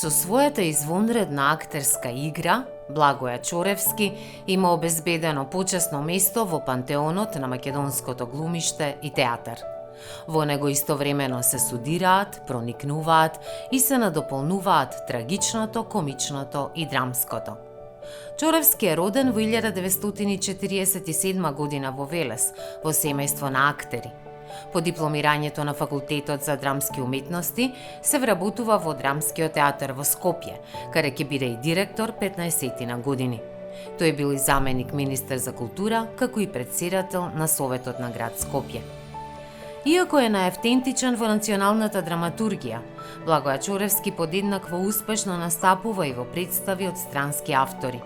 Со својата извонредна актерска игра, Благоја Чоревски има обезбедено почесно место во пантеонот на македонското глумиште и театар. Во него истовремено се судираат, проникнуваат и се надополнуваат трагичното, комичното и драмското. Чоревски е роден во 1947 година во Велес, во семејство на актери. По дипломирањето на Факултетот за драмски уметности се вработува во Драмскиот театар во Скопје, каде ќе биде и директор 15 на години. Тој бил и заменик министер за култура, како и претседател на Советот на град Скопје. Иако е наевтентичен во националната драматургија, Благоја Чоревски подеднакво успешно настапува и во представи од странски автори.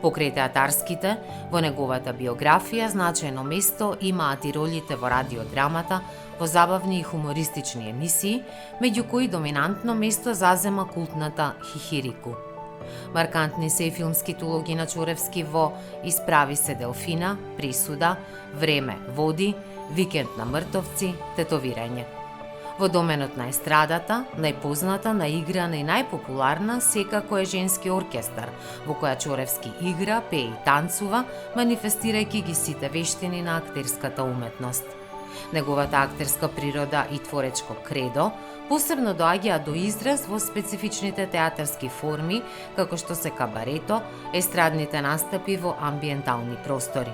Покрај театарските, во неговата биографија значајно место имаат и ролите во радиодрамата, во забавни и хумористични емисии, меѓу кои доминантно место зазема култната Хихирику. Маркантни се и филмските улоги на Чоревски во Исправи се Делфина, Присуда, Време води, Викенд на мртовци, Тетовирање. Во доменот на естрадата, најпозната, наиграна и најпопуларна секако е Женски оркестар, во која Чоревски игра, пее и танцува, манифестирајќи ги сите вештини на актерската уметност. Неговата актерска природа и творечко кредо посебно доаѓаат до израз во специфичните театарски форми, како што се кабарето, естрадните настапи во амбиентални простори.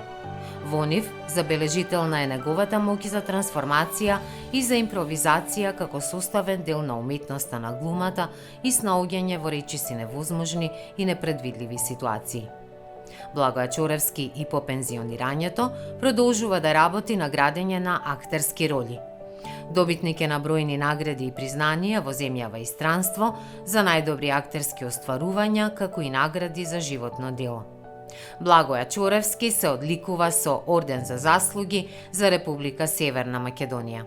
Во нив забележителна е неговата моќ за трансформација и за импровизација како составен дел на уметноста на глумата и снаоѓање во речиси невозможни и непредвидливи ситуации. Благоја Чоревски и по пензионирањето продолжува да работи на градење на актерски роли. Добитник е на бројни награди и признанија во земјава и странство за најдобри актерски остварувања, како и награди за животно дело. Благоја Чоревски се одликува со Орден за заслуги за Република Северна Македонија.